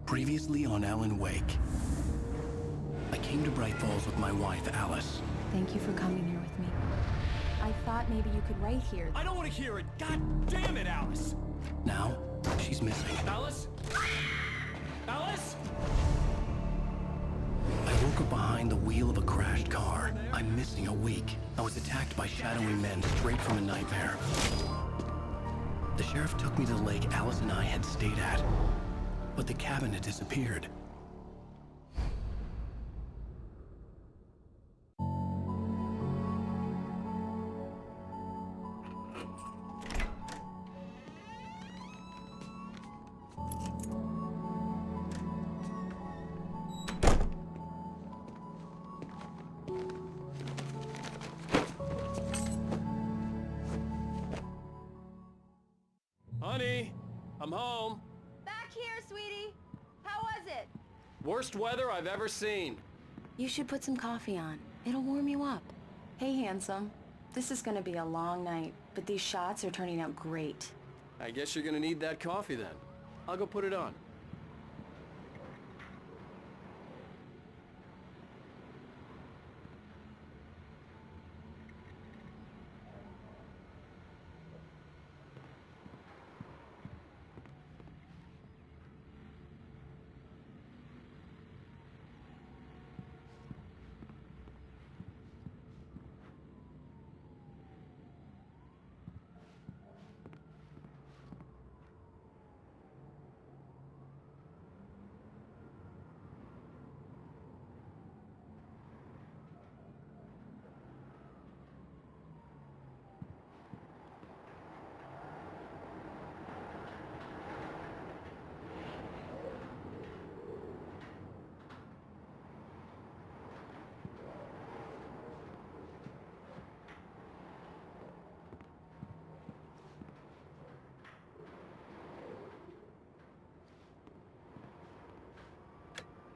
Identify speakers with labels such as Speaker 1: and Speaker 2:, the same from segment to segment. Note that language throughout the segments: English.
Speaker 1: Previously on Alan Wake. I came to Bright Falls with my wife, Alice.
Speaker 2: Thank you for coming here with me. I thought maybe you could write here.
Speaker 3: I don't want to hear it! God damn it, Alice!
Speaker 1: Now, she's missing.
Speaker 3: Alice? Alice?
Speaker 1: I woke up behind the wheel of a crashed car. I'm missing a week. I was attacked by shadowy men straight from a nightmare. The sheriff took me to the lake Alice and I had stayed at, but the cabin had disappeared.
Speaker 3: Honey, I'm home.
Speaker 4: Back here, sweetie. How was it?
Speaker 3: Worst weather I've ever seen.
Speaker 2: You should put some coffee on. It'll warm you up. Hey, handsome. This is gonna be a long night, but these shots are turning out great.
Speaker 3: I guess you're gonna need that coffee then. I'll go put it on.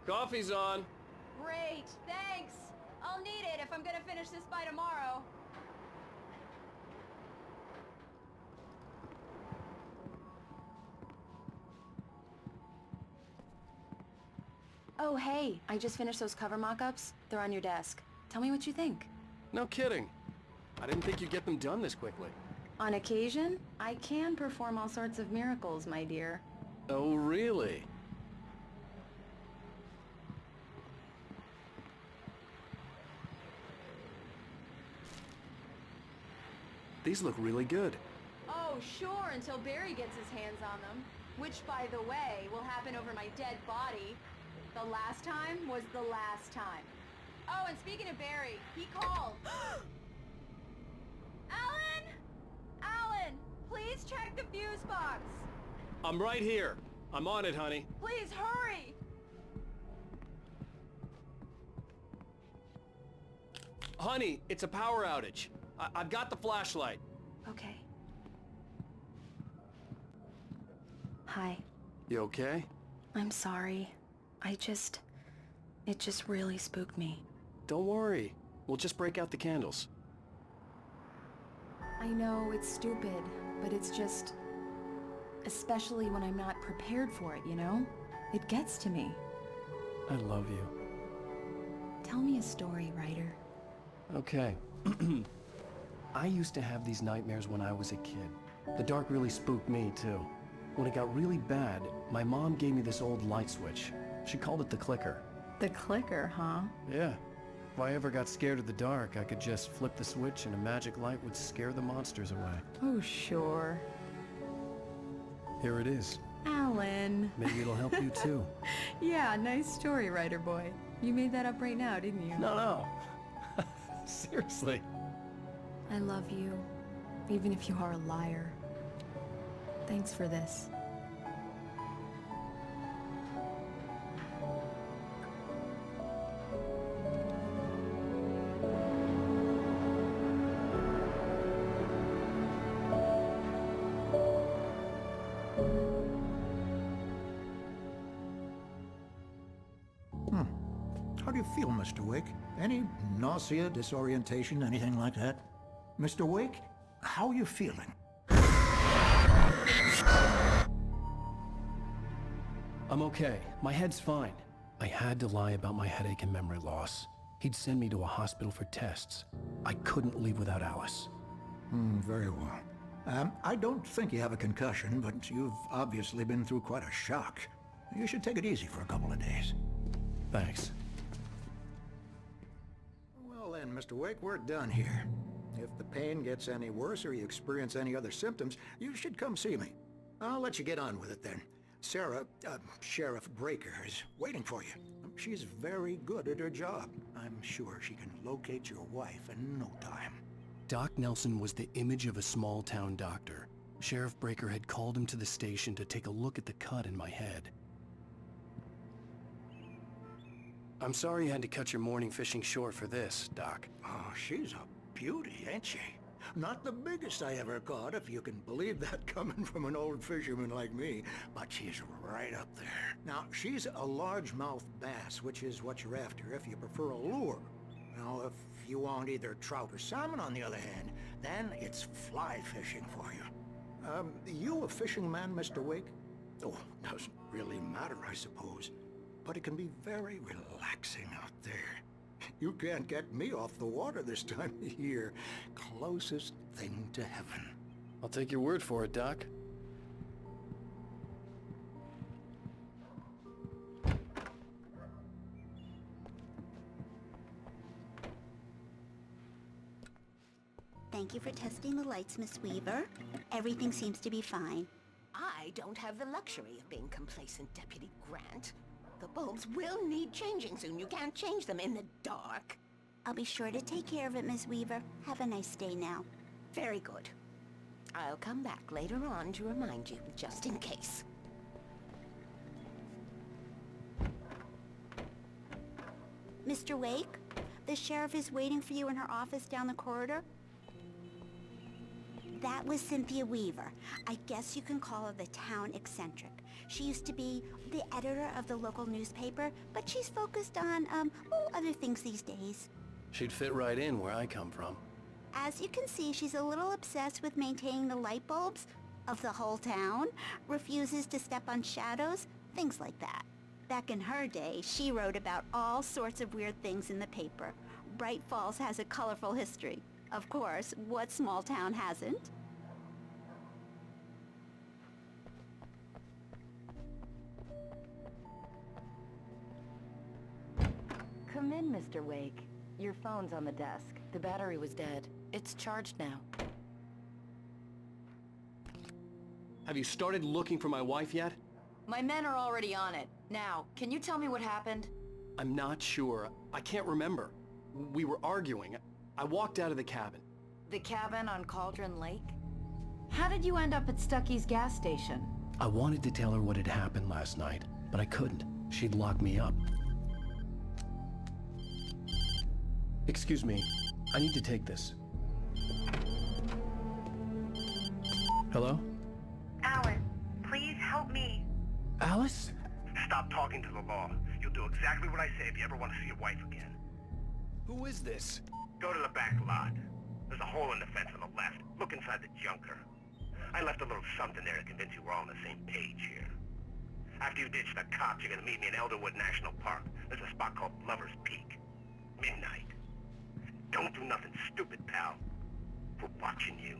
Speaker 3: Coffee's on.
Speaker 4: Great, thanks. I'll need it if I'm gonna finish this by tomorrow.
Speaker 2: Oh, hey, I just finished those cover mock-ups. They're on your desk. Tell me what you think.
Speaker 3: No kidding. I didn't think you'd get them done this quickly.
Speaker 2: On occasion, I can perform all sorts of miracles, my dear.
Speaker 3: Oh, really? These look really good.
Speaker 4: Oh, sure, until Barry gets his hands on them. Which, by the way, will happen over my dead body. The last time was the last time. Oh, and speaking of Barry, he called. Alan! Alan, please check the fuse box.
Speaker 3: I'm right here. I'm on it, honey.
Speaker 4: Please, hurry!
Speaker 3: Honey, it's a power outage. I've got the flashlight.
Speaker 2: Okay. Hi.
Speaker 3: You okay?
Speaker 2: I'm sorry. It just really spooked me.
Speaker 3: Don't worry. We'll just break out the candles.
Speaker 2: I know it's stupid, but it's just... especially when I'm not prepared for it, you know? It gets to me.
Speaker 3: I love you.
Speaker 2: Tell me a story, writer.
Speaker 1: Okay. I used to have these nightmares when I was a kid. The dark really spooked me, too. When it got really bad, my mom gave me this old light switch. She called it the clicker.
Speaker 2: The clicker, huh?
Speaker 1: Yeah. If I ever got scared of the dark, I could just flip the switch and a magic light would scare the monsters away.
Speaker 2: Oh, sure.
Speaker 1: Here it is.
Speaker 2: Alan.
Speaker 1: Maybe it'll help you, too.
Speaker 2: Yeah, nice story, writer boy. You made that up right now, didn't you?
Speaker 1: No. Seriously.
Speaker 2: I love you, even if you are a liar. Thanks for this.
Speaker 5: How do you feel, Mr. Wake? Any nausea, disorientation, anything like that? Mr. Wake, how are you feeling?
Speaker 1: I'm okay. My head's fine. I had to lie about my headache and memory loss. He'd send me to a hospital for tests. I couldn't leave without Alice.
Speaker 5: Very well. I don't think you have a concussion, but you've obviously been through quite a shock. You should take it easy for a couple of days.
Speaker 1: Thanks.
Speaker 5: Well then, Mr. Wake, we're done here. If the pain gets any worse or you experience any other symptoms, you should come see me. I'll let you get on with it then. Sarah, Sheriff Breaker, is waiting for you. She's very good at her job. I'm sure she can locate your wife in no time.
Speaker 1: Doc Nelson was the image of a small-town doctor. Sheriff Breaker had called him to the station to take a look at the cut in my head. I'm sorry you had to cut your morning fishing short for this, Doc.
Speaker 5: Oh, she's a beauty, ain't she? Not the biggest I ever caught, if you can believe that coming from an old fisherman like me, but she's right up there. Now, she's a largemouth bass, which is what you're after if you prefer a lure. Now, if you want either trout or salmon, on the other hand, then it's fly fishing for you. You a fishing man, Mr. Wake? Oh, doesn't really matter, I suppose. But it can be very relaxing out there. You can't get me off the water this time of year. Closest thing to heaven.
Speaker 1: I'll take your word for it, Doc.
Speaker 6: Thank you for testing the lights, Miss Weaver. Everything seems to be fine.
Speaker 7: I don't have the luxury of being complacent, Deputy Grant. The bulbs will need changing soon. You can't change them in the dark.
Speaker 6: I'll be sure to take care of it, Miss Weaver. Have a nice day now.
Speaker 7: Very good. I'll come back later on to remind you, just in case.
Speaker 6: Mr. Wake, the sheriff is waiting for you in her office down the corridor. That was Cynthia Weaver. I guess you can call her the town eccentric. She used to be the editor of the local newspaper, but she's focused on, other things these days.
Speaker 1: She'd fit right in where I come from.
Speaker 6: As you can see, she's a little obsessed with maintaining the light bulbs of the whole town, refuses to step on shadows, things like that. Back in her day, she wrote about all sorts of weird things in the paper. Bright Falls has a colorful history. Of course, what small town hasn't?
Speaker 2: Come in, Mr. Wake. Your phone's on the desk. The battery was dead. It's charged now.
Speaker 3: Have you started looking for my wife yet?
Speaker 2: My men are already on it. Now, can you tell me what happened?
Speaker 3: I'm not sure. I can't remember. We were arguing. I walked out of the cabin.
Speaker 2: The cabin on Cauldron Lake? How did you end up at Stucky's gas station?
Speaker 1: I wanted to tell her what had happened last night, but I couldn't. She'd lock me up. Excuse me. I need to take this. Hello?
Speaker 8: Alice, please help me.
Speaker 1: Alice?
Speaker 8: Stop talking to the law. You'll do exactly what I say if you ever want to see your wife again.
Speaker 1: Who is this?
Speaker 8: Go to the back lot. There's a hole in the fence on the left. Look inside the junker. I left a little something there to convince you we're all on the same page here. After you ditch the cops, you're gonna meet me in Elderwood National Park. There's a spot called Lover's Peak. Midnight. Don't do nothing stupid, pal. We're watching you.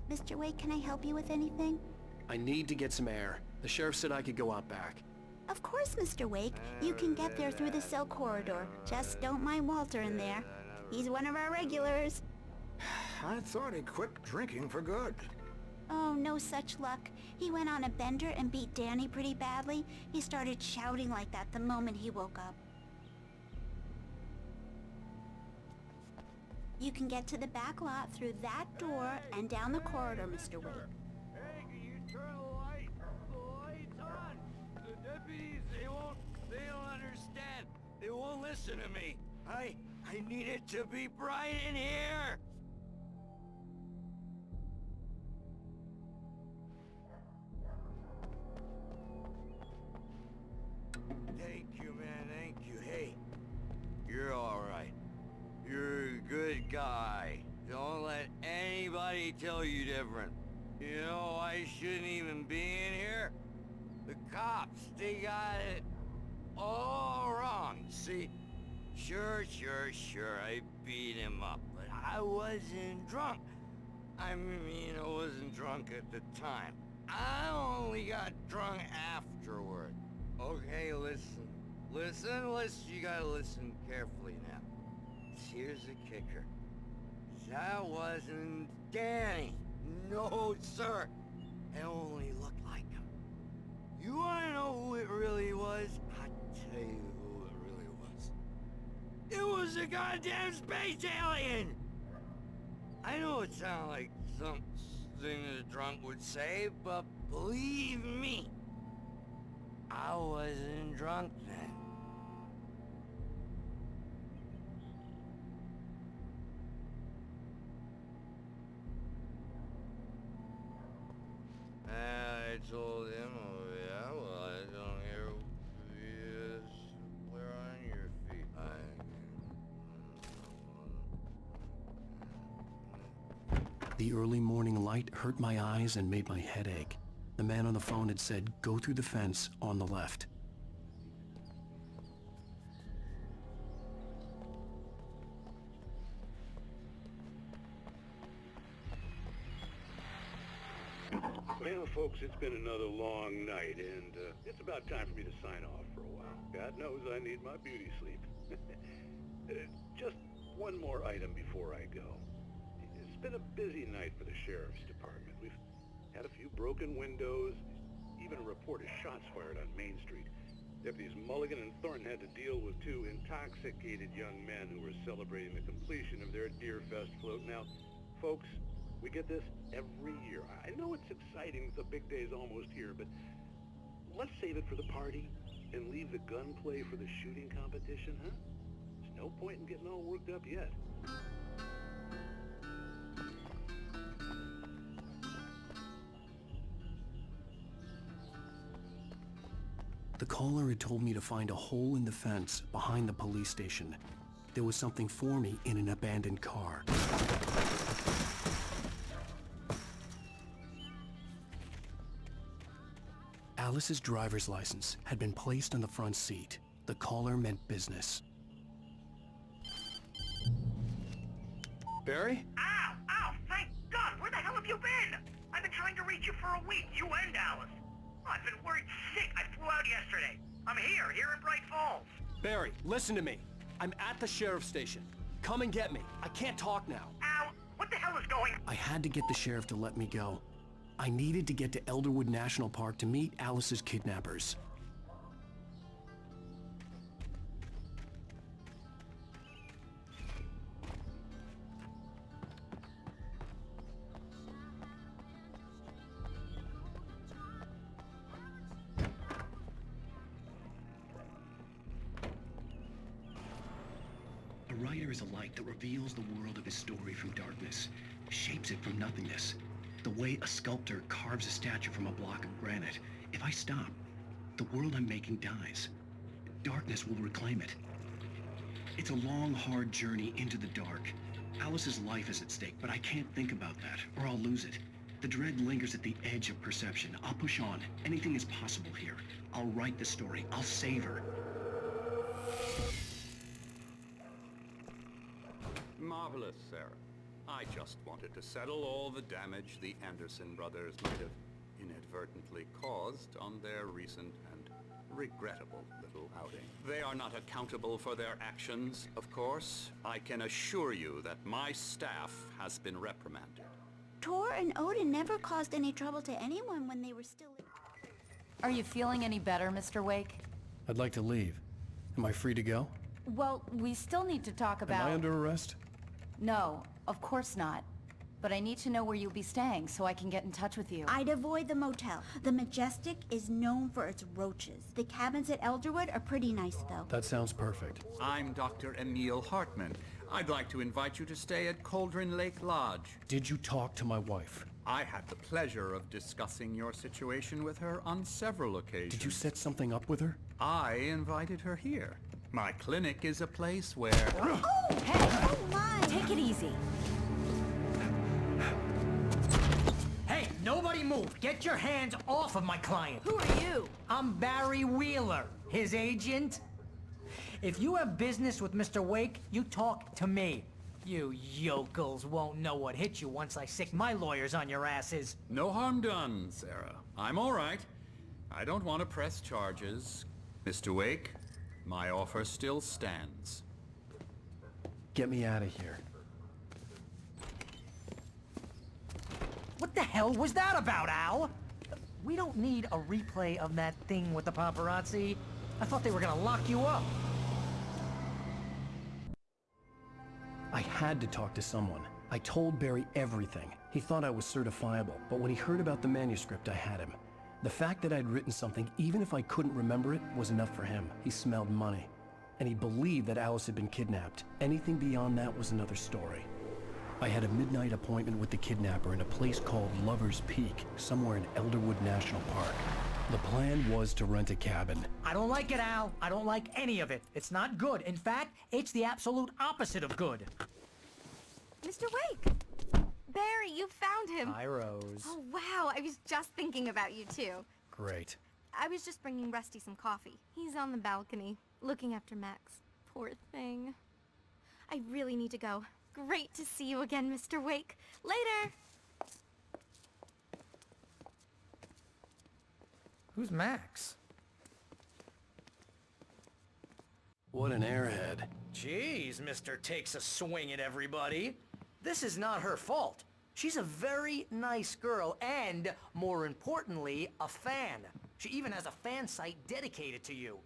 Speaker 6: Mr. Wake, can I help you with anything?
Speaker 3: I need to get some air. The sheriff said I could go out back.
Speaker 6: Of course, Mr. Wake. You can get there through the cell corridor. Just don't mind Walter in there. He's one of our regulars.
Speaker 5: I thought he quit drinking for good.
Speaker 6: Oh, no such luck. He went on a bender and beat Danny pretty badly. He started shouting like that the moment he woke up. You can get to the back lot through that door and down the corridor, Mr. Wake.
Speaker 9: Hey, can you turn the light? The light's on. The deputies, they don't understand. They won't listen to me. I need it to be bright in here. Thank you, man, thank you. Hey, you're all right. You're a good guy. Don't let anybody tell you different. You know, I shouldn't even be in here. The cops, they got it all wrong. See, sure, I beat him up, but I wasn't drunk. I mean, I wasn't drunk at the time. I only got drunk afterward. Okay, listen. You gotta listen carefully now. Here's the kicker. That wasn't Danny. No, sir. It only looked like him. You wanna know who it really was? I'll tell you who it really was. It was a goddamn space alien! I know it sounds like something a drunk would say, but believe me, I wasn't drunk then. I told him, oh yeah, well I don't hear you swear on your feet.
Speaker 1: The early morning light hurt my eyes and made my head ache. The man on the phone had said, go through the fence on the left.
Speaker 10: Well, folks, it's been another long night, and it's about time for me to sign off for a while. God knows I need my beauty sleep. Just one more item before I go. It's been a busy night for the Sheriff's Department. We've had a few broken windows, even a report of shots fired on Main Street. Deputies Mulligan and Thornton had to deal with two intoxicated young men who were celebrating the completion of their Deer Fest float. Now, folks, we get this every year. I know it's exciting, the big day's almost here, but let's save it for the party and leave the gunplay for the shooting competition, huh? There's no point in getting all worked up yet.
Speaker 1: The caller had told me to find a hole in the fence behind the police station. There was something for me in an abandoned car. Alice's driver's license had been placed on the front seat. The caller meant business.
Speaker 3: Barry?
Speaker 8: Ow! Thank God! Where the hell have you been? I've been trying to reach you for a week, you and Alice. I've been worried sick. I flew out yesterday. I'm here in Bright Falls.
Speaker 3: Barry, listen to me. I'm at the sheriff's station. Come and get me. I can't talk now.
Speaker 8: Ow! What the hell is going on?
Speaker 1: I had to get the sheriff to let me go. I needed to get to Elderwood National Park to meet Alice's kidnappers. A writer is a light that reveals the world of his story from darkness, shapes it from nothingness. The way a sculptor carves a statue from a block of granite. If I stop, the world I'm making dies. Darkness will reclaim it. It's a long, hard journey into the dark. Alice's life is at stake, but I can't think about that, or I'll lose it. The dread lingers at the edge of perception. I'll push on. Anything is possible here. I'll write the story. I'll save her.
Speaker 11: Marvelous, Sarah. I just wanted to settle all the damage the Anderson brothers might have inadvertently caused on their recent and regrettable little outing. They are not accountable for their actions, of course. I can assure you that my staff has been reprimanded.
Speaker 6: Tor and Odin never caused any trouble to anyone when they were still...
Speaker 2: Are you feeling any better, Mr. Wake?
Speaker 1: I'd like to leave. Am I free to go?
Speaker 2: Well, we still need to talk about...
Speaker 1: Am I under arrest?
Speaker 2: No, of course not. But I need to know where you'll be staying so I can get in touch with you.
Speaker 6: I'd avoid the motel. The Majestic is known for its roaches. The cabins at Elderwood are pretty nice, though.
Speaker 1: That sounds perfect.
Speaker 11: I'm Dr. Emil Hartman. I'd like to invite you to stay at Cauldron Lake Lodge.
Speaker 1: Did you talk to my wife?
Speaker 11: I had the pleasure of discussing your situation with her on several occasions.
Speaker 1: Did you set something up with her?
Speaker 11: I invited her here. My clinic is a place where...
Speaker 6: Oh, hey! Oh, my!
Speaker 2: Take it easy.
Speaker 3: Hey, no
Speaker 12: move! Get your hands off of my client!
Speaker 4: Who are you?
Speaker 12: I'm Barry Wheeler, his agent. If you have business with Mr. Wake, you talk to me. You yokels won't know what hit you once I sick my lawyers on your asses.
Speaker 11: No harm done, Sarah. I'm all right. I don't want to press charges. Mr. Wake, my offer still stands.
Speaker 3: Get me out of here.
Speaker 12: What the hell was that about, Al? We don't need a replay of that thing with the paparazzi. I thought they were gonna lock you up.
Speaker 1: I had to talk to someone. I told Barry everything. He thought I was certifiable, but when he heard about the manuscript, I had him. The fact that I'd written something, even if I couldn't remember it, was enough for him. He smelled money. And he believed that Alice had been kidnapped. Anything beyond that was another story. I had a midnight appointment with the kidnapper in a place called Lover's Peak, somewhere in Elderwood National Park. The plan was to rent a cabin.
Speaker 12: I don't like it, Al. I don't like any of it. It's not good. In fact, it's the absolute opposite of good.
Speaker 13: Mr. Wake! Barry, you found him!
Speaker 12: Hi, Rose.
Speaker 13: Oh, wow, I was just thinking about you, too.
Speaker 1: Great.
Speaker 13: I was just bringing Rusty some coffee. He's on the balcony, looking after Max. Poor thing. I really need to go. Great to see you again, Mr. Wake. Later!
Speaker 12: Who's Max?
Speaker 1: What an airhead.
Speaker 12: Jeez, Mr. Takes a swing at everybody. This is not her fault. She's a very nice girl and, more importantly, a fan. She even has a fan site dedicated to you.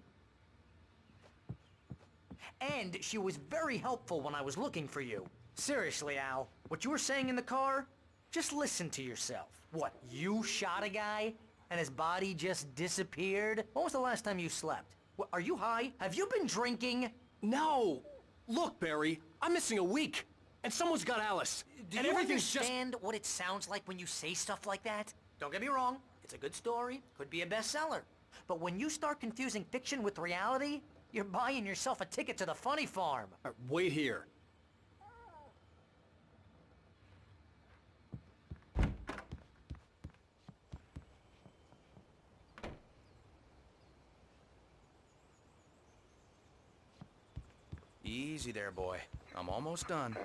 Speaker 12: And she was very helpful when I was looking for you. Seriously, Al, what you were saying in the car? Just listen to yourself. What, you shot a guy and his body just disappeared? When was the last time you slept? What, are you high? Have you been drinking?
Speaker 3: No! Look, Barry, I'm missing a week. And someone's got Alice.
Speaker 12: Do
Speaker 3: and
Speaker 12: you
Speaker 3: everything's
Speaker 12: understand what it sounds like when you say stuff like that? Don't get me wrong, it's a good story, could be a bestseller. But when you start confusing fiction with reality, you're buying yourself a ticket to the funny farm.
Speaker 3: Wait here.
Speaker 14: Easy there, boy. I'm almost done.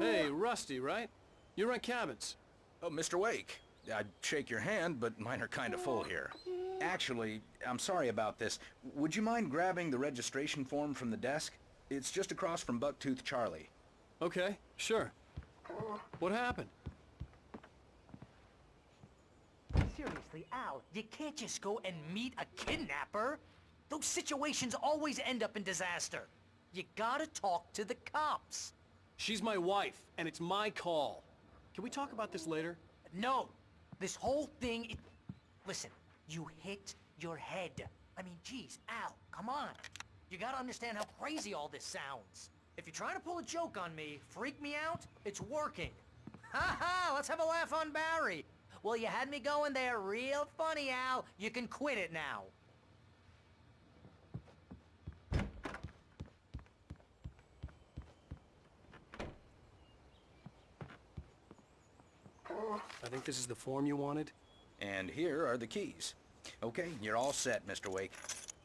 Speaker 3: Hey, Rusty, right? You rent cabins.
Speaker 14: Oh, Mr. Wake. I'd shake your hand, but mine are kind of full here. Actually, I'm sorry about this. Would you mind grabbing the registration form from the desk? It's just across from Bucktooth Charlie.
Speaker 3: Okay, sure. What happened?
Speaker 12: Seriously, Al, you can't just go and meet a kidnapper. Those situations always end up in disaster. You gotta talk to the cops.
Speaker 3: She's my wife, and it's my call. Can we talk about this later?
Speaker 12: No. This whole thing... Listen, you hit your head. I mean, geez, Al, come on. You gotta understand how crazy all this sounds. If you're trying to pull a joke on me, freak me out, it's working. Ha ha, let's have a laugh on Barry. Well, you had me going there real funny, Al. You can quit it now.
Speaker 3: I think this is the form you wanted.
Speaker 14: And here are the keys. Okay, you're all set, Mr. Wake.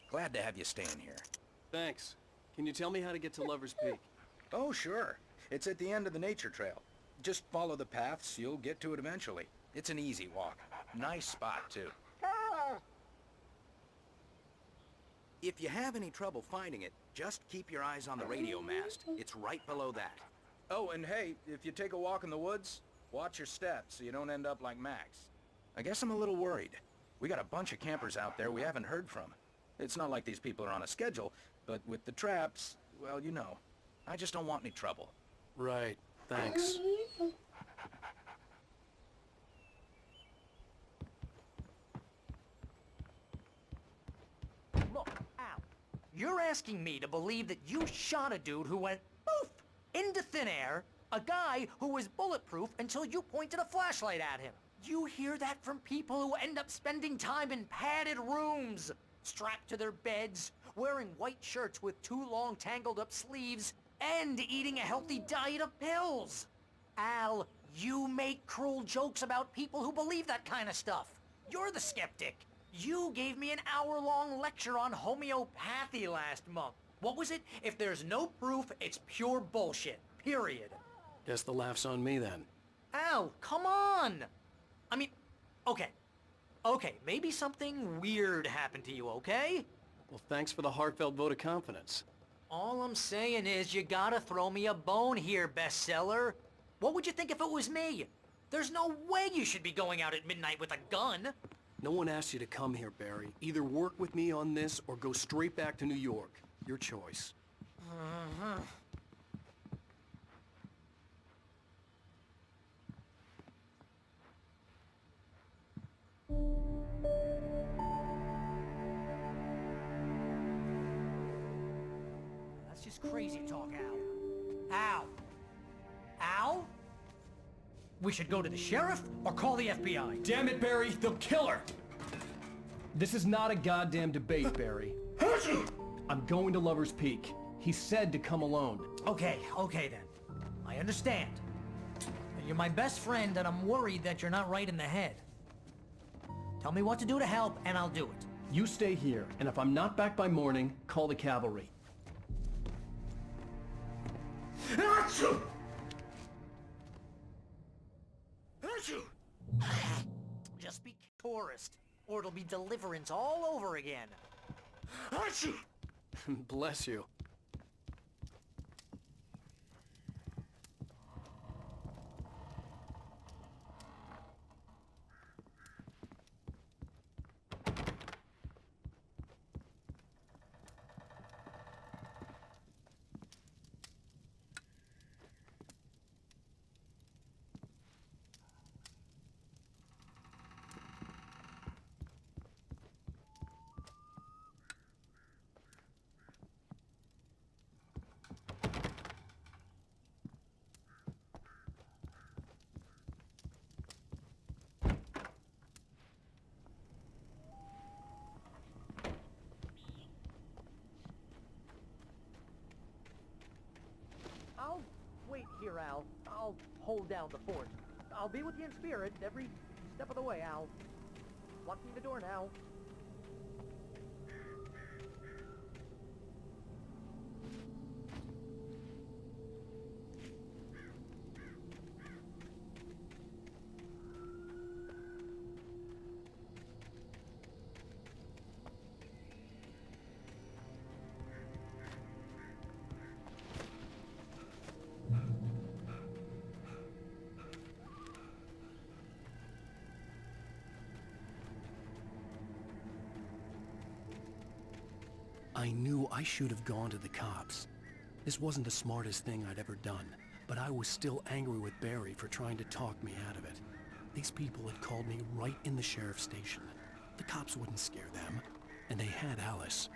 Speaker 14: Glad to have you staying here.
Speaker 3: Thanks. Can you tell me how to get to Lover's Peak?
Speaker 14: Oh, sure. It's at the end of the nature trail. Just follow the paths, you'll get to it eventually. It's an easy walk. Nice spot, too. If you have any trouble finding it, just keep your eyes on the radio mast. It's right below that. Oh, and hey, if you take a walk in the woods, watch your steps so you don't end up like Max. I guess I'm a little worried. We got a bunch of campers out there we haven't heard from. It's not like these people are on a schedule, but with the traps, well, you know. I just don't want any trouble.
Speaker 3: Right. Thanks.
Speaker 12: Look, Al, you're asking me to believe that you shot a dude who went poof into thin air, a guy who was bulletproof until you pointed a flashlight at him. You hear that from people who end up spending time in padded rooms, strapped to their beds, wearing white shirts with too long tangled up sleeves, and eating a healthy diet of pills. Al, You make cruel jokes about people who believe that kind of stuff. You're the skeptic. You gave me an hour-long lecture on homeopathy last month. What was it? If there's no proof, it's pure bullshit. Period.
Speaker 3: Guess the laugh's on me then.
Speaker 12: Al, come on! I mean, okay. Okay, maybe something weird happened to you, okay?
Speaker 3: Well, thanks for the heartfelt vote of confidence.
Speaker 12: All I'm saying is you gotta throw me a bone here, bestseller. What would you think if it was me? There's no way you should be going out at midnight with a gun.
Speaker 3: No one asked you to come here, Barry. Either work with me on this or go straight back to New York. Your choice.
Speaker 12: That's just crazy talk, Al. Al? Al? We should go to the sheriff or call the FBI.
Speaker 3: Damn it, Barry, they'll kill her! This is not a goddamn debate, Barry. I'm going to Lover's Peak. He said to come alone.
Speaker 12: Okay then. I understand. You're my best friend and I'm worried that you're not right in the head. Tell me what to do to help and I'll do it.
Speaker 3: You stay here, and if I'm not back by morning, call the cavalry.
Speaker 12: Just be tourist, or it'll be deliverance all over again.
Speaker 3: Bless you.
Speaker 12: I'll wait here, Al. I'll hold down the fort. I'll be with you in spirit every step of the way, Al. Locking the door now.
Speaker 1: I knew I should have gone to the cops. This wasn't the smartest thing I'd ever done, but I was still angry with Barry for trying to talk me out of it. These people had called me right in the sheriff's station. The cops wouldn't scare them, and they had Alice.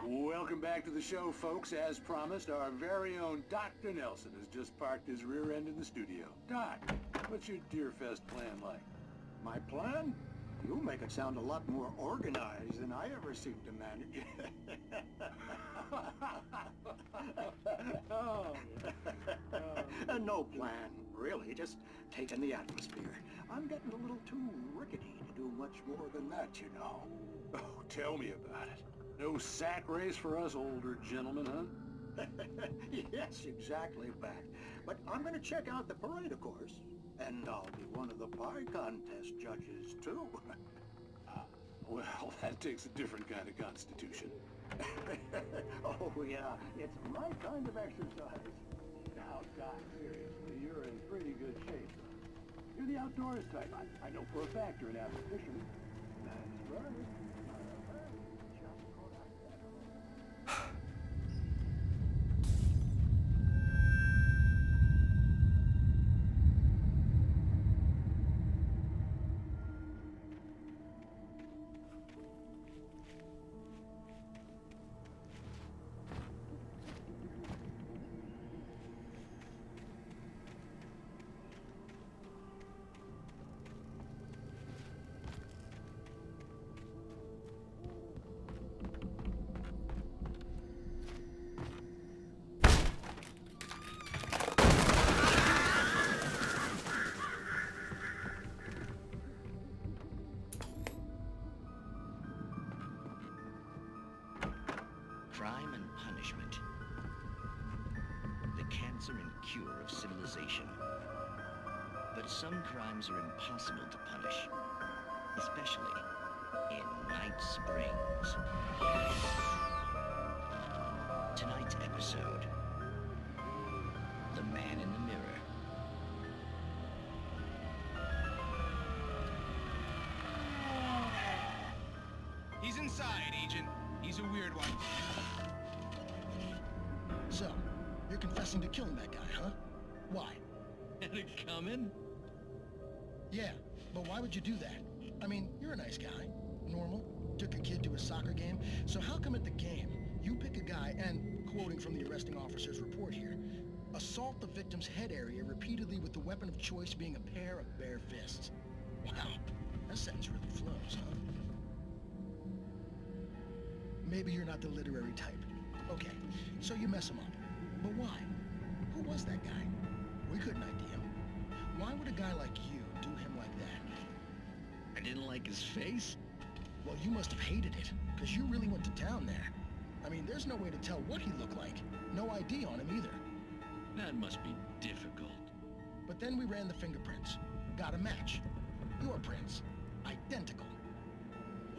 Speaker 10: Welcome back to the show, folks. As promised, our very own Dr. Nelson has just parked his rear end in the studio. Doc, what's your Deerfest plan like?
Speaker 5: My plan? You make it sound a lot more organized than I ever seem to manage. No plan, really. Just taking the atmosphere. I'm getting a little too rickety to do much more than that, you know.
Speaker 10: Oh, tell me about it. No sack race for us older gentlemen, huh?
Speaker 5: Yes, exactly, Pat. But I'm going to check out the parade, of course. And I'll be one of the pie contest judges, too.
Speaker 10: Well, that takes a different kind of constitution.
Speaker 5: Oh, yeah. It's my kind of exercise.
Speaker 10: Now, Doc, seriously, you're in pretty good shape. You're the outdoors type. I know for a fact you're an avid fisherman. That's right.
Speaker 15: cancer and cure of civilization. But some crimes are impossible to punish, especially in Night Springs. Tonight's episode, The Man in the Mirror.
Speaker 16: He's inside, Agent. He's a weird one.
Speaker 17: So, you're confessing to killing that guy, huh? Why?
Speaker 15: Had it coming?
Speaker 17: Yeah, but why would you do that? I mean, you're a nice guy. Normal. Took your kid to a soccer game. So how come at the game, you pick a guy and, quoting from the arresting officer's report here, assault the victim's head area repeatedly with the weapon of choice being a pair of bare fists? Wow, that sentence really flows, huh? Maybe you're not the literary type. Okay, so you mess him up. But why? Who was that guy? We couldn't ID him. Why would a guy like you do him like that?
Speaker 15: I didn't like his face?
Speaker 17: Well, you must have hated it, because you really went to town there. I mean, there's no way to tell what he looked like. No ID on him either.
Speaker 15: That must be difficult.
Speaker 17: But then we ran the fingerprints. Got a match. Your prints. Identical.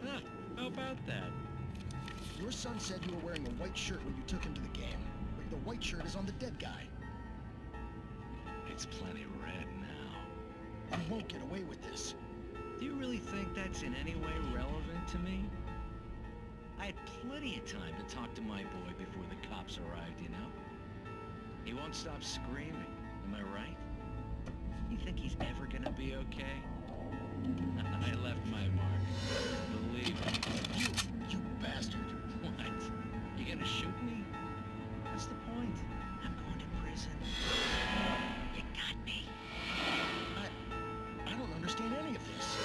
Speaker 15: Huh, how about that?
Speaker 17: Your son said you were wearing a white shirt when you took him to the game. But the white shirt is on the dead guy.
Speaker 15: It's plenty red now.
Speaker 17: You won't get away with this.
Speaker 15: Do you really think that's in any way relevant to me? I had plenty of time to talk to my boy before the cops arrived, you know? He won't stop screaming, am I right? You think he's ever gonna be okay? I left my mark. Believe me.
Speaker 17: You bastard.
Speaker 15: What? You gonna shoot me? What's the point? I'm going to prison. You got me.
Speaker 17: I don't understand any of this.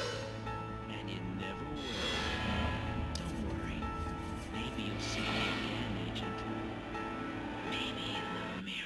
Speaker 15: And you never will. Don't worry. Maybe you'll see me again, Agent. Maybe in the mirror.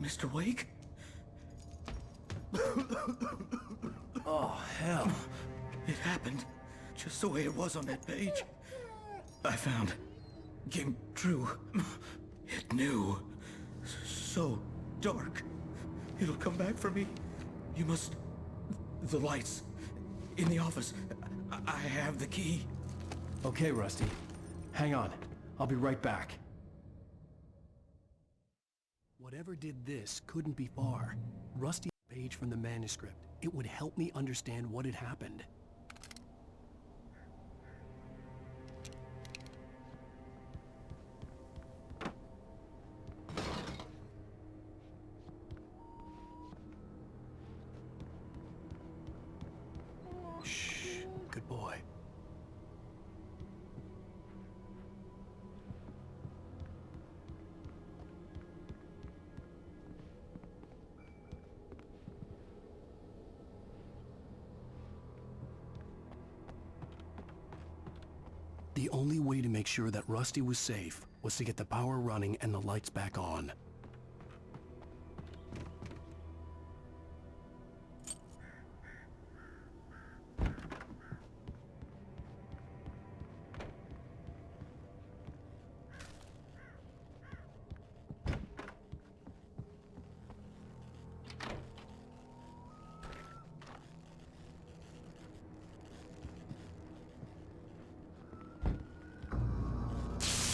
Speaker 5: Mr. Wake?
Speaker 1: Oh, hell.
Speaker 18: It happened just the way it was on that page. I found. Came true. It knew. So dark. It'll come back for me. You must... The lights. In the office. I have the key.
Speaker 3: Okay, Rusty. Hang on. I'll be right back.
Speaker 1: Whatever did this couldn't be far. Rusty page from the manuscript. It would help me understand what had happened. Shh. Good boy. The only way to make sure that Rusty was safe was to get the power running and the lights back on.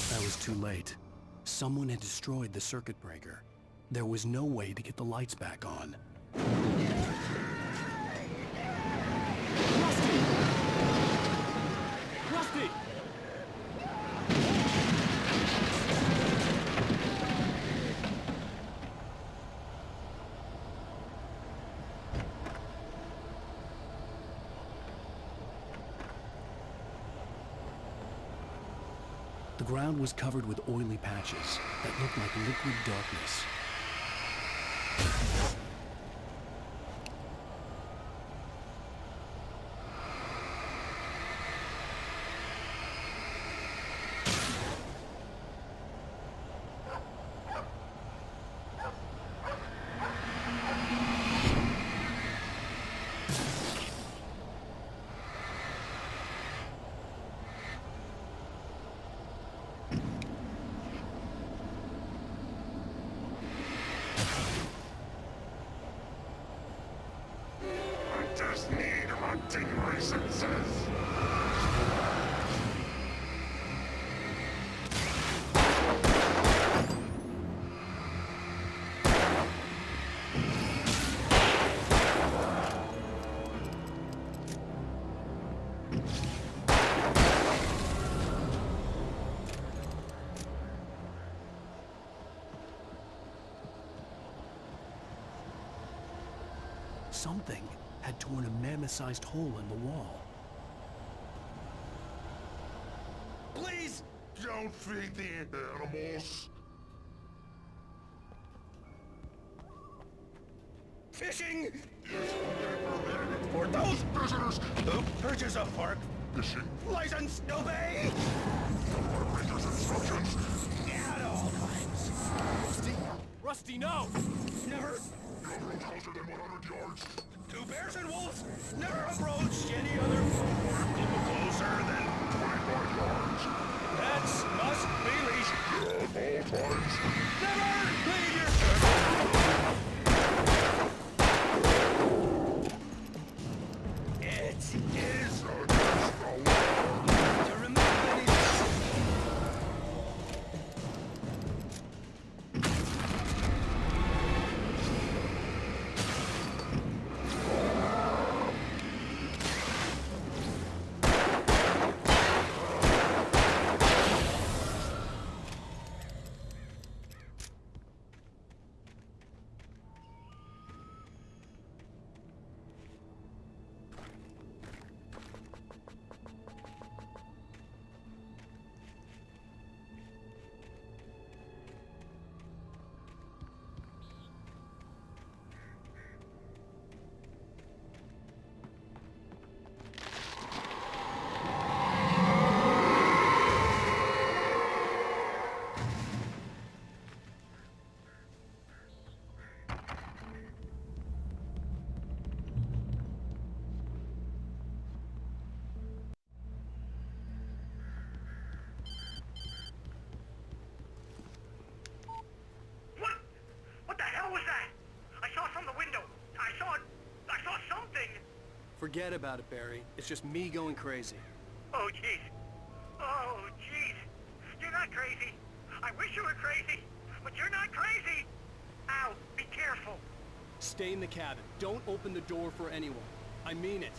Speaker 1: I was too late. Someone had destroyed the circuit breaker. There was no way to get the lights back on. Rusty! Rusty! The ground was covered with oily patches that looked like liquid darkness.
Speaker 19: Just need hunting licenses.
Speaker 1: Something had torn a mammoth-sized hole in the wall.
Speaker 19: Please don't feed the animals.
Speaker 18: Fishing! For those visitors who purchase a park
Speaker 19: Fishing
Speaker 18: license, obey!
Speaker 19: Operator's instructions.
Speaker 18: At all times.
Speaker 3: Rusty, no!
Speaker 18: Never.
Speaker 19: Covering closer than 100 yards.
Speaker 18: Two bears and wolves never approach any other closer than
Speaker 19: 25 yards.
Speaker 18: Pets must be leashed.
Speaker 19: At all times.
Speaker 18: Never leave your circle. It is
Speaker 19: against the law.
Speaker 18: To remove any...
Speaker 3: Forget about it, Barry. It's just me going crazy.
Speaker 8: Oh, jeez. Oh, jeez. You're not crazy. I wish you were crazy, but you're not crazy. Ow, be careful.
Speaker 3: Stay in the cabin. Don't open the door for anyone. I mean it.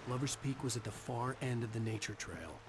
Speaker 3: Lover's Peak was at the far end of the nature trail.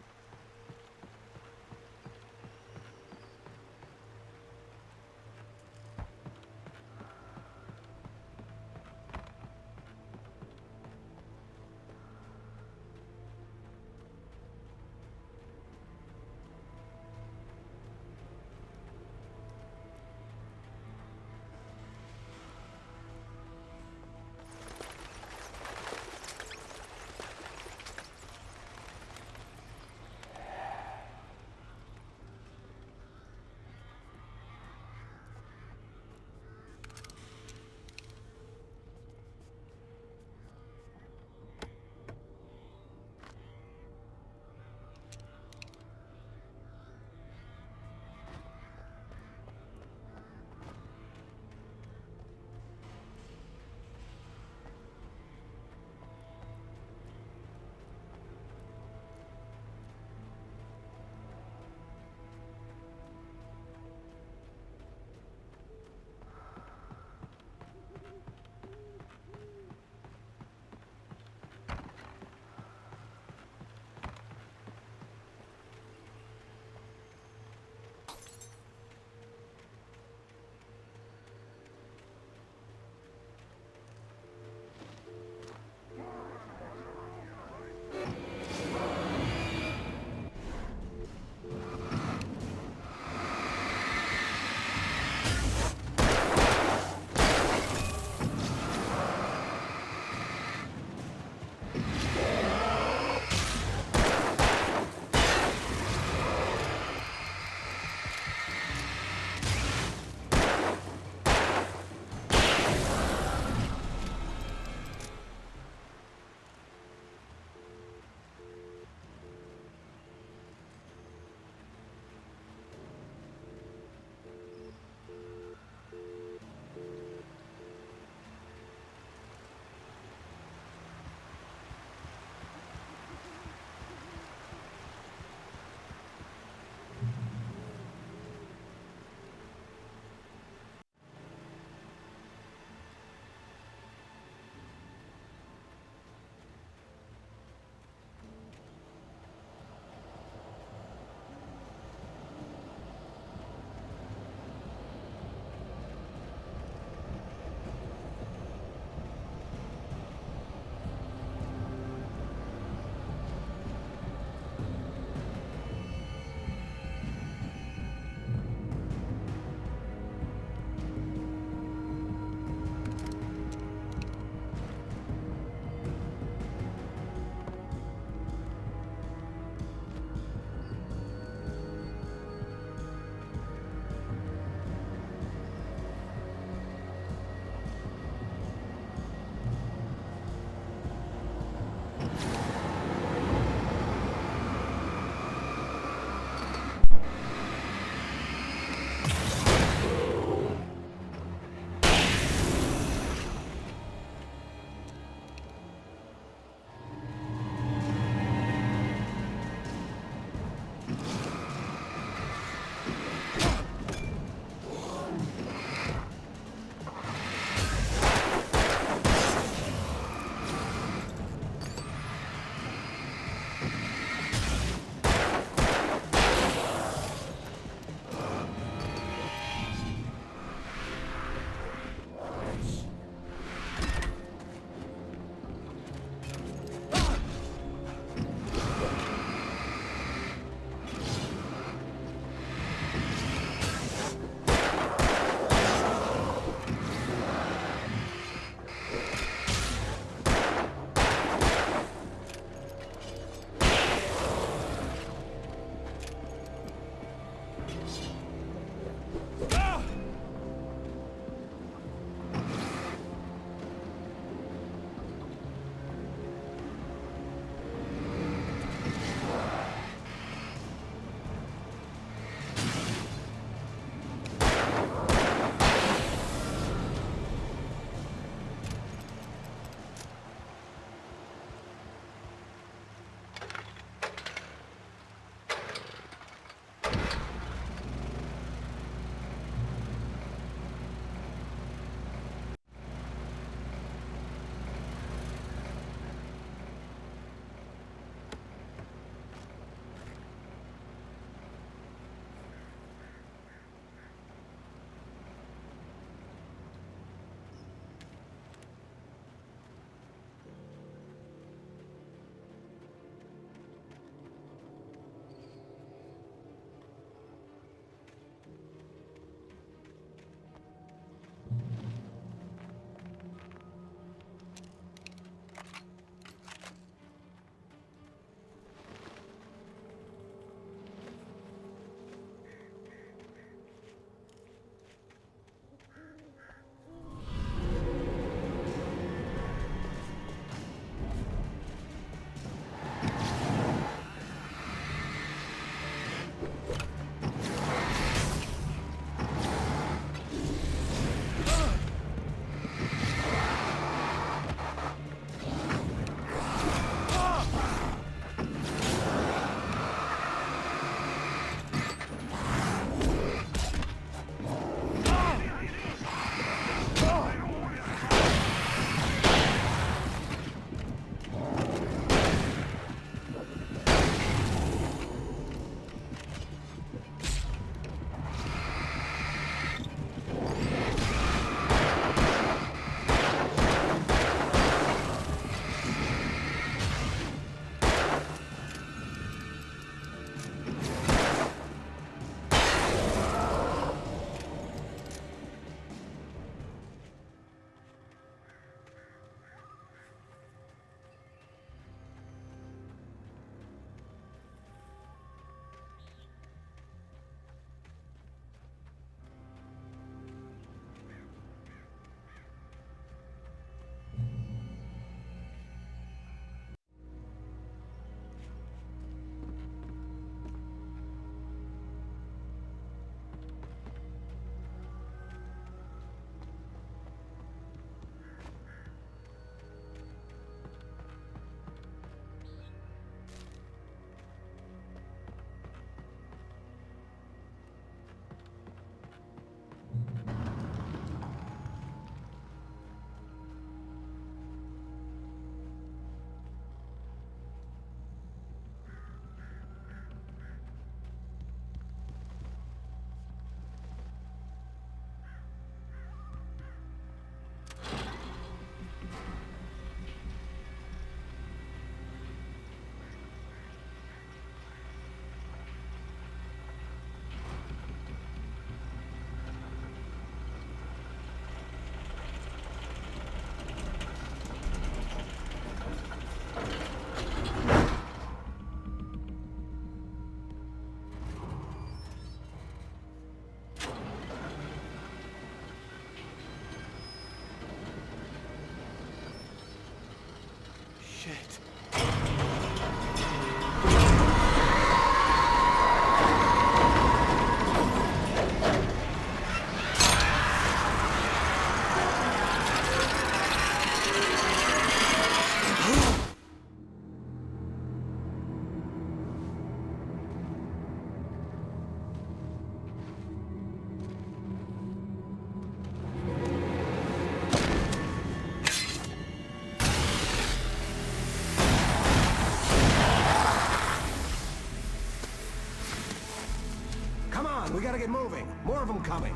Speaker 20: We gotta get moving. More of them coming.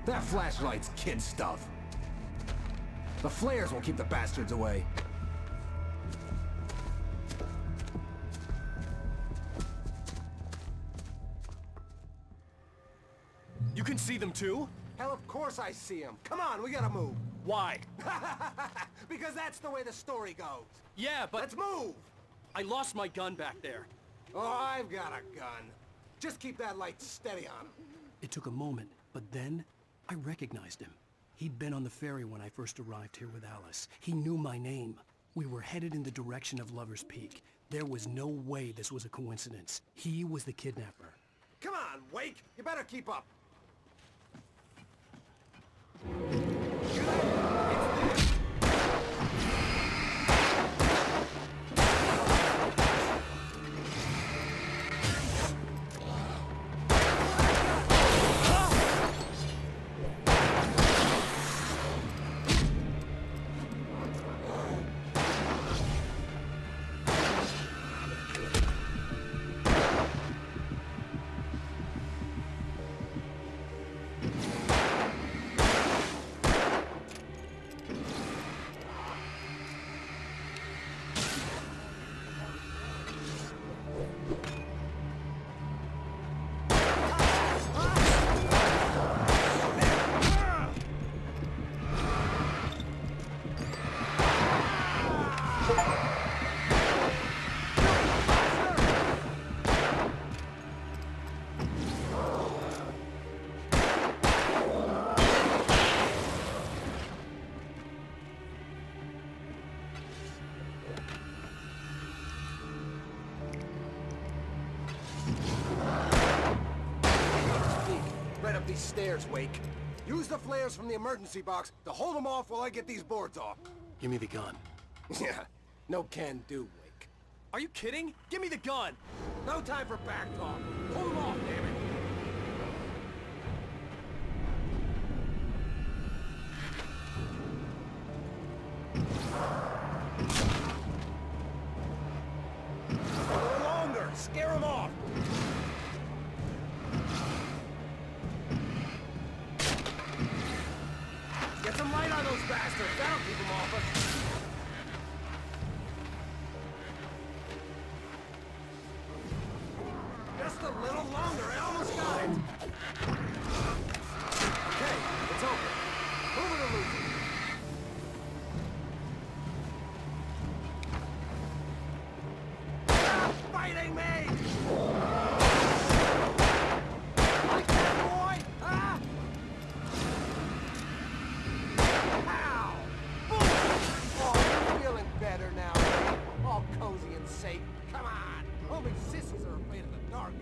Speaker 20: That flashlight's kid stuff. The flares will keep the bastards away.
Speaker 3: You can see them too?
Speaker 20: Hell, of course I see them. Come on, we gotta move.
Speaker 3: Why?
Speaker 20: Because that's the way the story goes.
Speaker 3: Yeah, but...
Speaker 20: Let's move!
Speaker 3: I lost my gun back there.
Speaker 20: Oh, I've got a gun. Just keep that light steady on him.
Speaker 1: It took a moment, but then I recognized him. He'd been on the ferry when I first arrived here with Alice. He knew my name. We were headed in the direction of Lover's Peak. There was no way this was a coincidence. He was the kidnapper.
Speaker 20: Come on, Wake! You better keep up. Right up these stairs, Wake. Use the flares from the emergency box to hold them off while I get these boards off.
Speaker 1: Give me the gun.
Speaker 20: Yeah, no can do, Wake.
Speaker 3: Are you kidding? Give me the gun!
Speaker 20: No time for back talk. Hold them off, damn it. A little longer. Scare them off. Get some light on those bastards. That'll keep them off us. Just a little longer. I almost got it. Okay, it's open. Move it or lose it. Stop fighting me! Like that, boy! Huh? Ow! Boom! Oh, you're feeling better now, eh? All cozy and safe. Come on! Only sissies are afraid of the dark.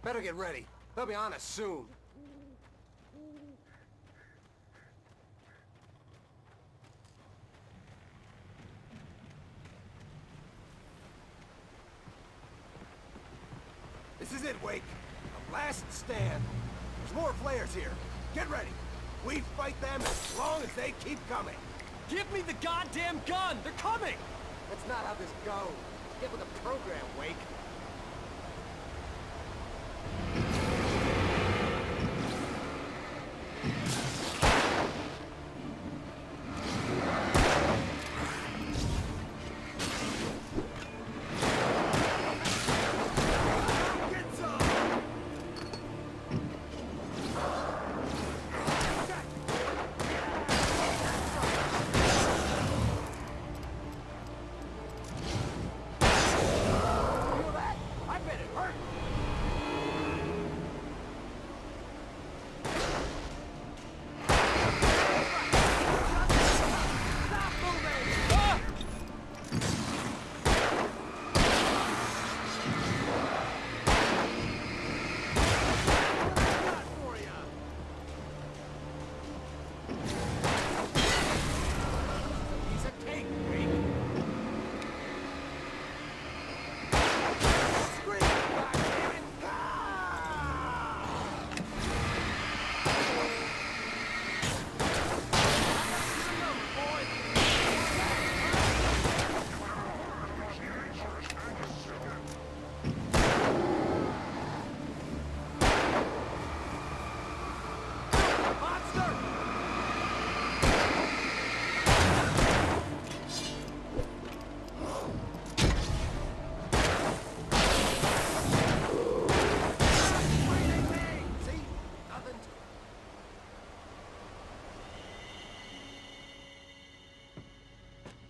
Speaker 20: Better get ready. They'll be on us soon. This is it, Wake. The last stand. There's more flares here. Get ready. We fight them as long as they keep coming.
Speaker 3: Give me the goddamn gun! They're coming!
Speaker 20: That's not how this goes. Get with the program, Wake. Feel that? I bet it hurt.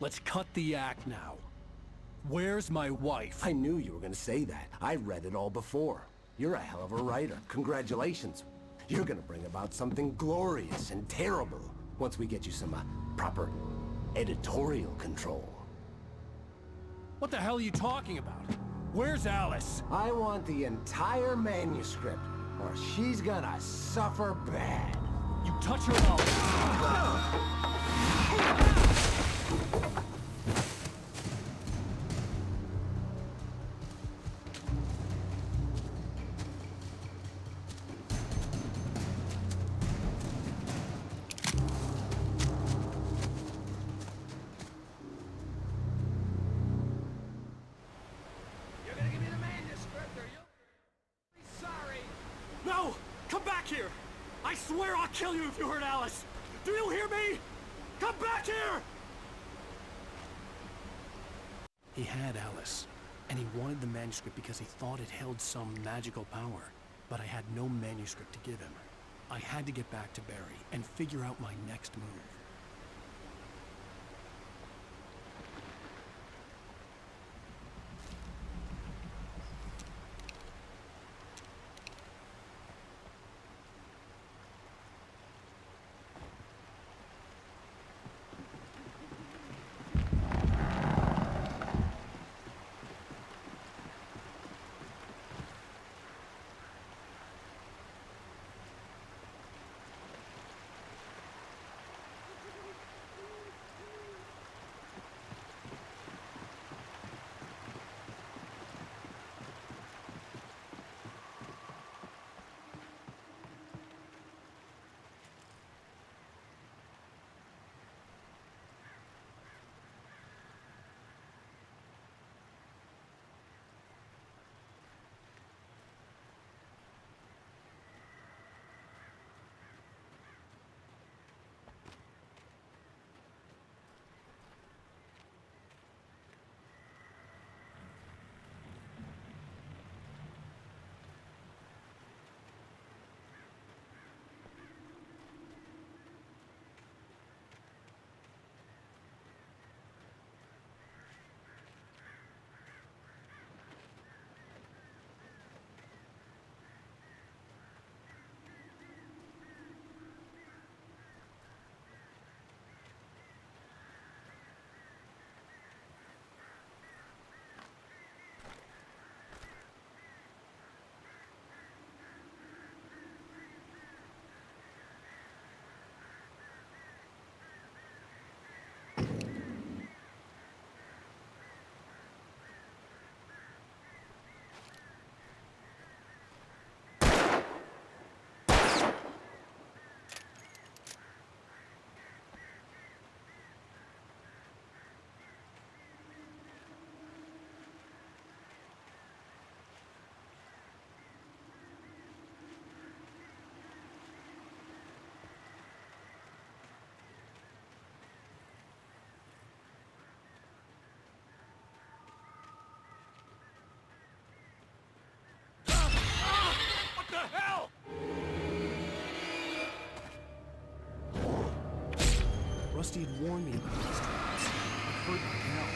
Speaker 3: Let's cut the act now. Where's my wife?
Speaker 20: I knew you were gonna say that. I read it all before. You're a hell of a writer. Congratulations. You're gonna bring about something glorious and terrible once we get you some proper editorial control.
Speaker 3: What the hell are you talking about? Where's Alice?
Speaker 20: I want the entire manuscript, or she's gonna suffer bad.
Speaker 3: You touch her out.
Speaker 9: You're gonna give me the manuscript, or you'll be sorry.
Speaker 3: No! Come back here! I swear I'll kill you if you hurt Alice! Do you hear me? Come back here! He had Alice, and he wanted the manuscript because he thought it held some magical power. But I had no manuscript to give him. I had to get back to Barry and figure out my next move. What the hell? Rusty had warned me about these traps. I hurt like hell.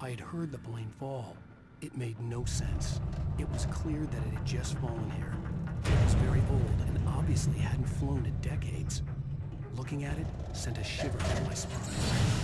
Speaker 3: I had heard the plane fall. It made no sense. It was clear that it had just fallen here. It was very old and obviously hadn't flown in decades. Looking at it sent a shiver down my spine.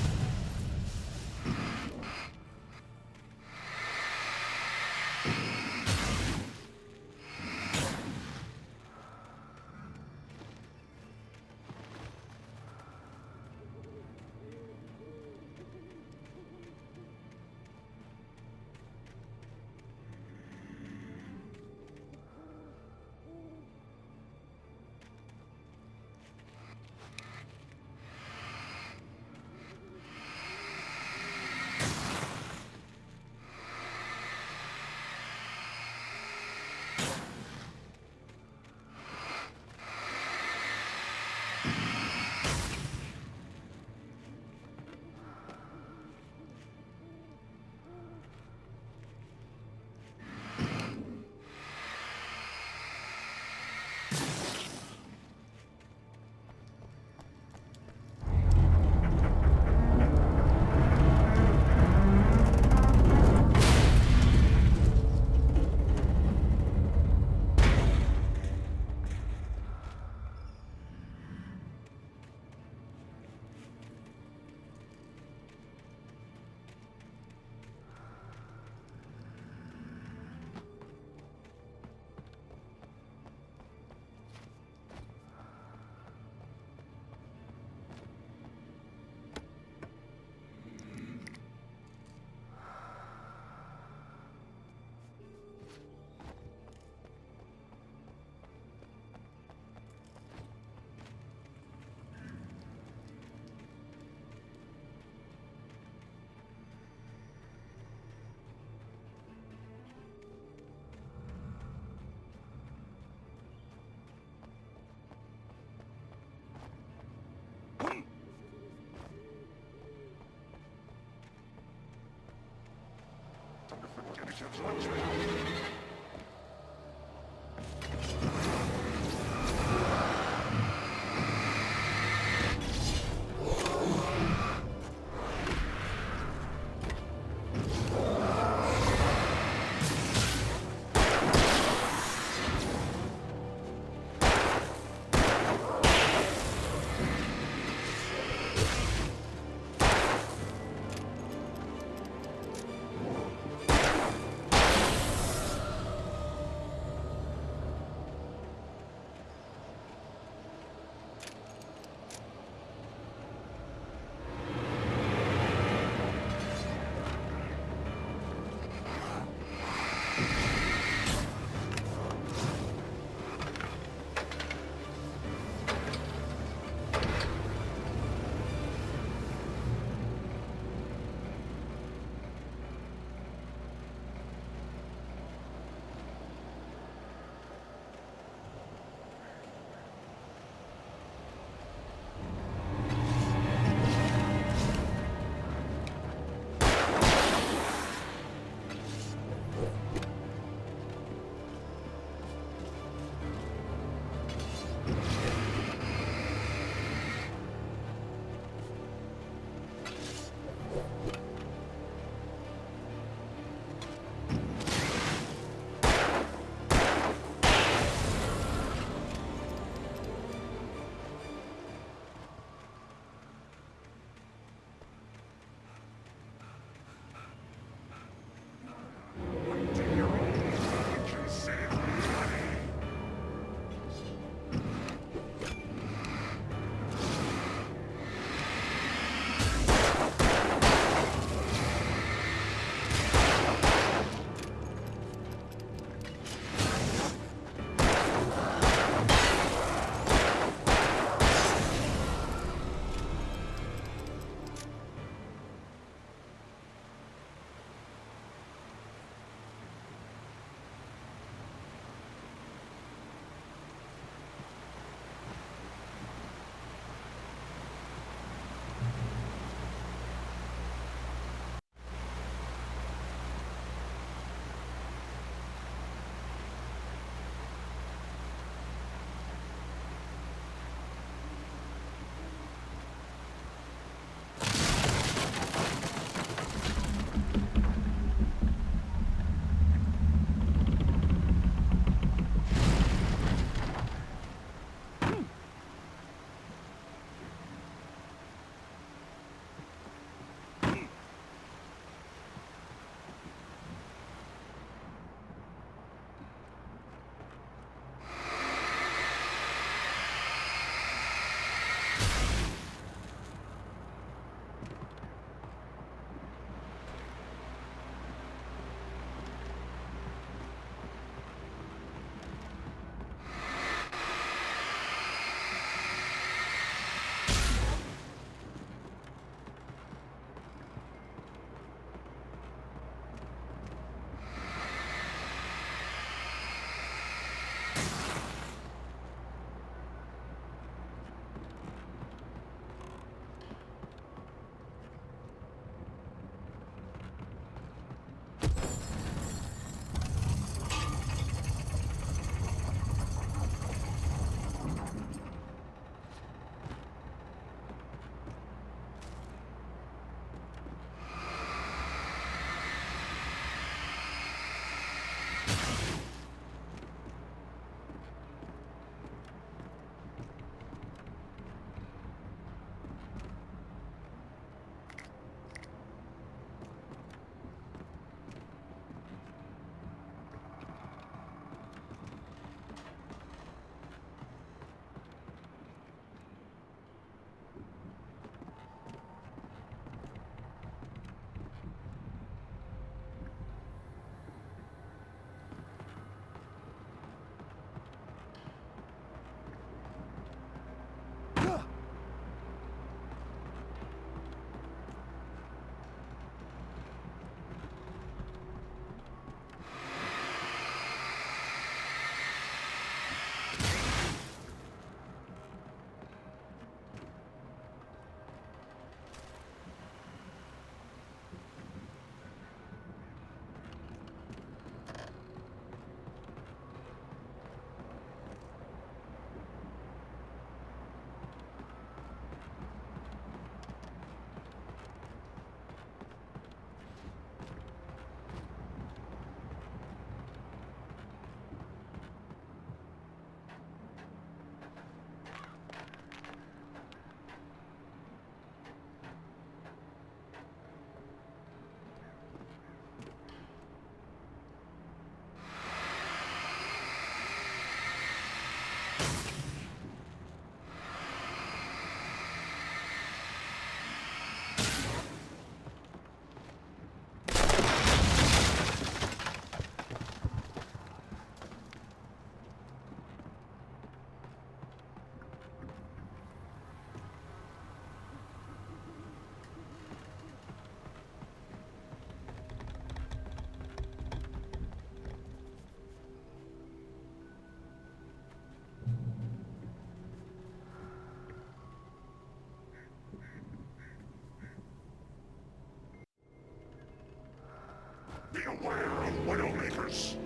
Speaker 19: Beware of Widowmakers.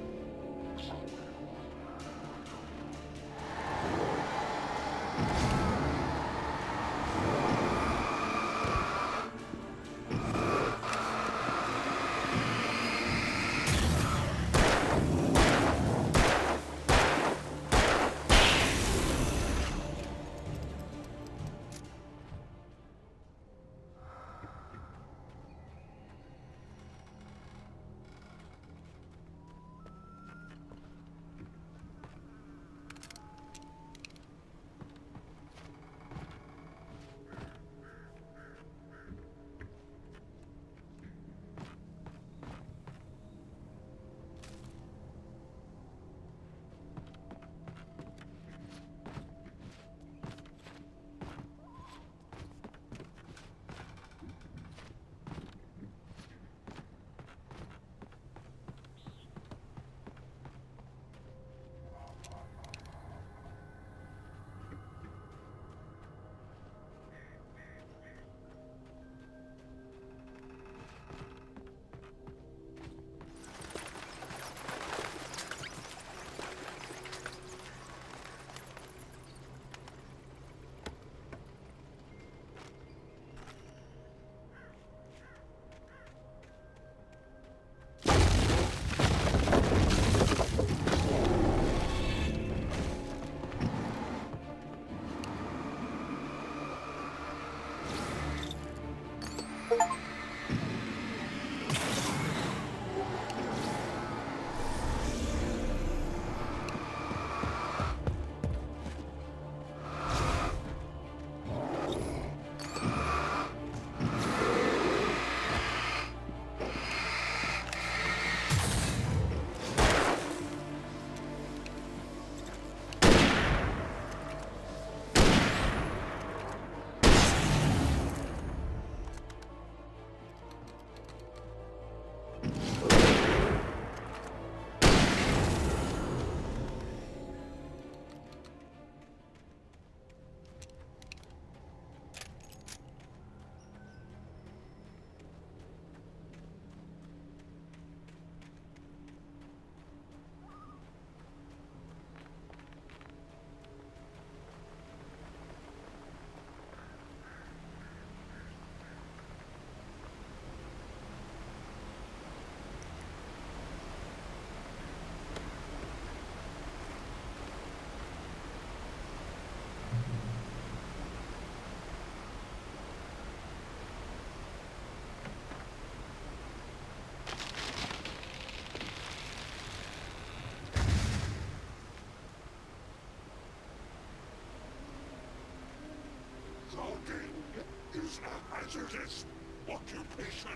Speaker 19: Is a hazardous occupation.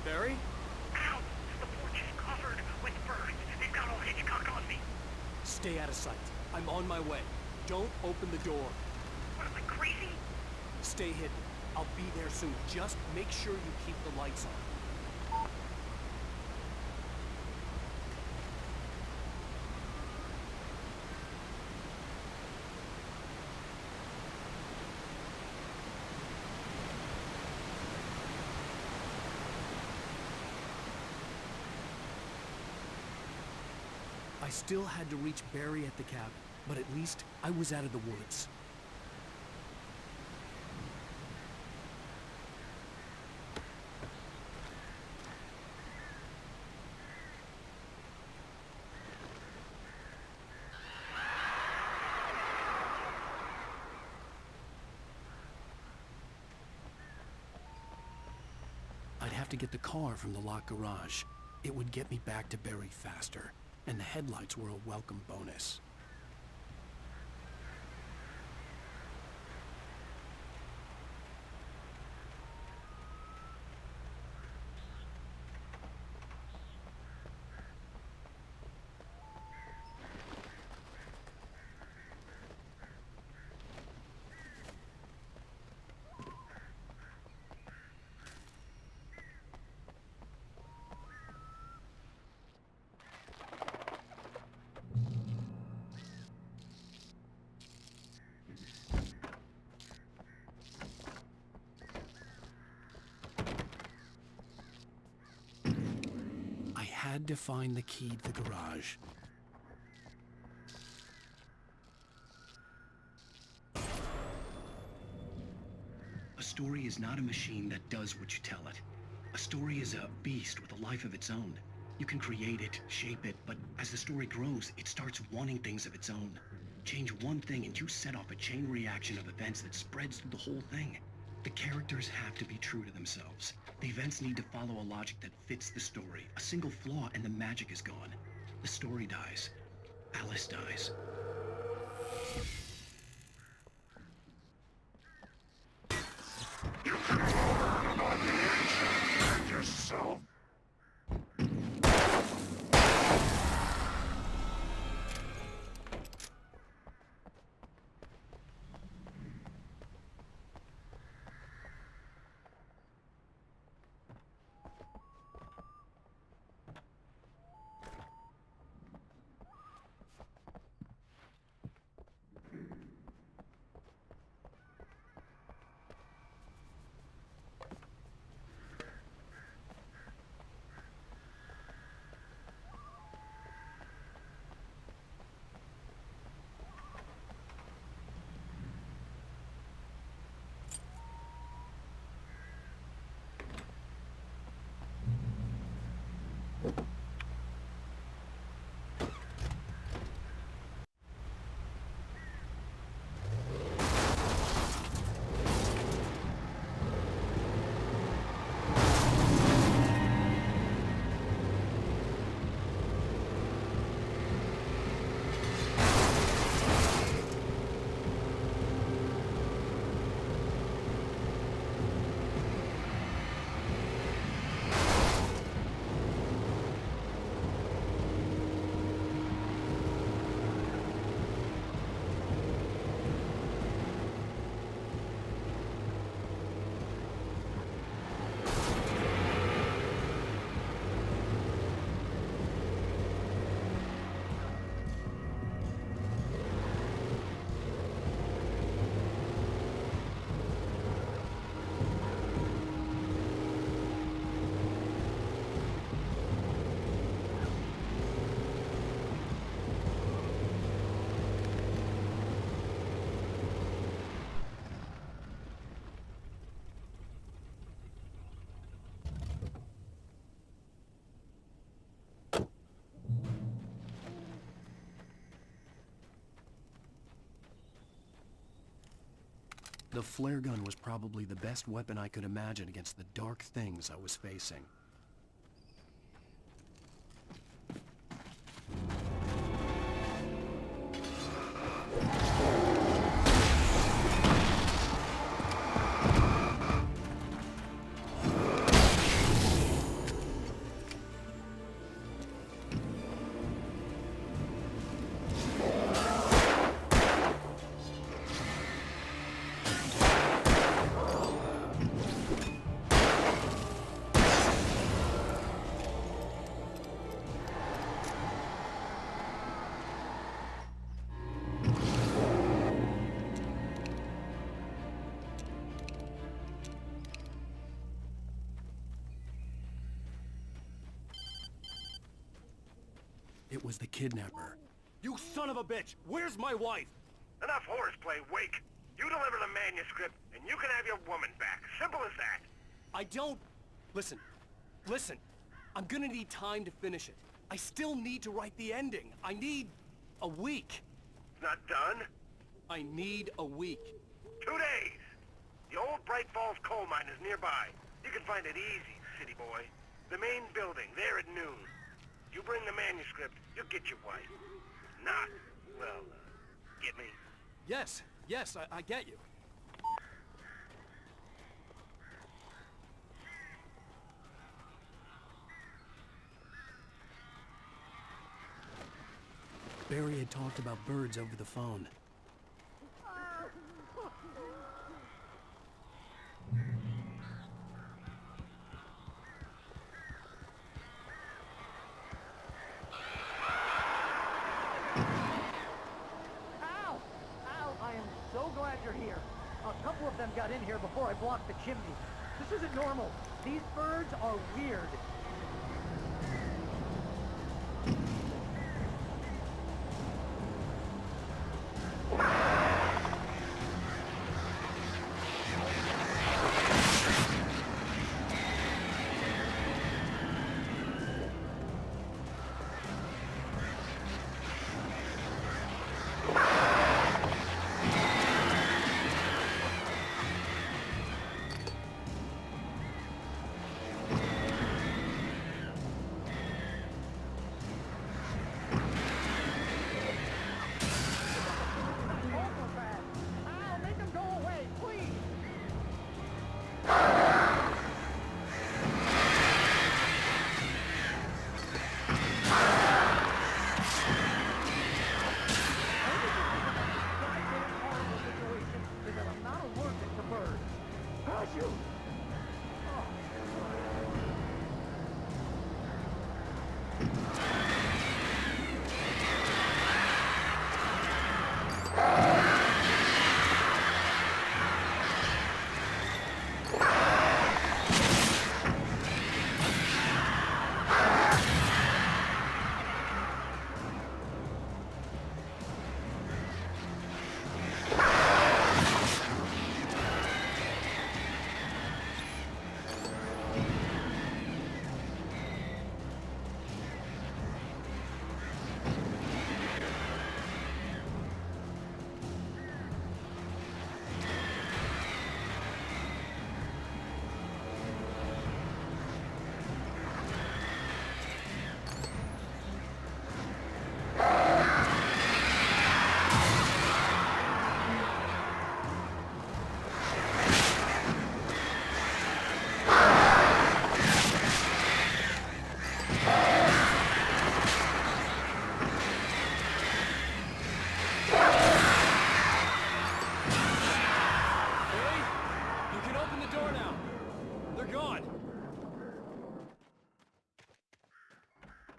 Speaker 3: Barry?
Speaker 8: Ow! The porch is covered with birds. They've got all Hitchcock on me.
Speaker 3: Stay out of sight. I'm on my way. Don't open the door.
Speaker 8: What am I, crazy?
Speaker 3: Stay hidden. I'll be there soon. Just make sure you keep the lights on. still had to reach Barry at the cabin, but at least I was out of the woods. I'd have to get the car from the locked garage. It would get me back to Barry faster, and the headlights were a welcome bonus. I had to find the key to the garage.
Speaker 1: A story is not a machine that does what you tell it. A story is a beast with a life of its own. You can create it, shape it, but as the story grows, it starts wanting things of its own. Change one thing and you set off a chain reaction of events that spreads through the whole thing. The characters have to be true to themselves. The events need to follow a logic that fits the story. A single flaw and the magic is gone. The story dies. Alice dies.
Speaker 19: You can learn about the ancient and yourself.
Speaker 3: The flare gun was probably the best weapon I could imagine against the dark things I was facing. It was the kidnapper.
Speaker 20: You son of a bitch! Where's my wife?
Speaker 8: Enough horseplay, Wake. You deliver the manuscript, and you can have your woman back. Simple as that.
Speaker 3: I don't... Listen. I'm gonna need time to finish it. I still need to write the ending. I need a week.
Speaker 8: It's not done?
Speaker 3: I need a week.
Speaker 8: 2 days. The old Bright Falls coal mine is nearby. You can find it easy, city boy. The main building, there at noon. You bring the manuscript, you'll get your wife. Not, well, get me?
Speaker 3: Yes, I get you. Barry had talked about birds over the phone.
Speaker 12: I am so glad you're here. A couple of them got in here before I blocked the chimney. This isn't normal. These birds are weird.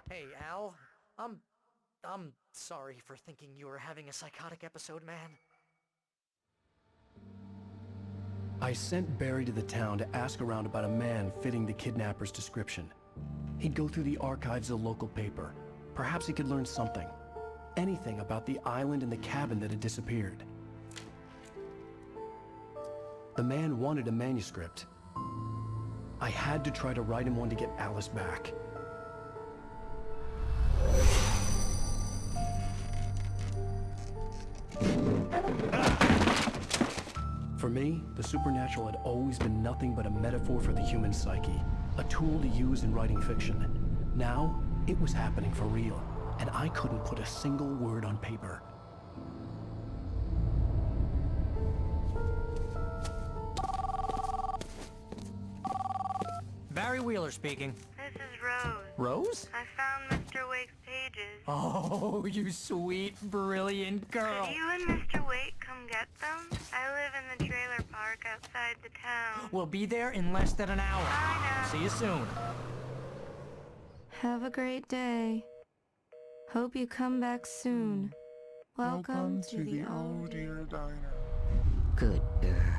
Speaker 12: Hey, Al. I'm sorry for thinking you were having a psychotic episode, man.
Speaker 3: I sent Barry to the town to ask around about a man fitting the kidnapper's description. He'd go through the archives of the local paper. Perhaps he could learn something. Anything about the island and the cabin that had disappeared. The man wanted a manuscript. I had to try to write him one to get Alice back. For me, the supernatural had always been nothing but a metaphor for the human psyche, a tool to use in writing fiction. Now, it was happening for real, and I couldn't put a single word on paper.
Speaker 12: Barry Wheeler speaking.
Speaker 21: This is Rose.
Speaker 12: Rose?
Speaker 21: I found Mr. Wake's pages.
Speaker 12: Oh, you sweet, brilliant girl.
Speaker 21: Could you and Mr. Wake come get them? I live in the trailer park outside the town.
Speaker 12: We'll be there in less than an hour.
Speaker 21: I know.
Speaker 12: See you soon.
Speaker 13: Have a great day. Hope you come back soon. Welcome to the
Speaker 19: Oh Dear Diner.
Speaker 7: Good girl.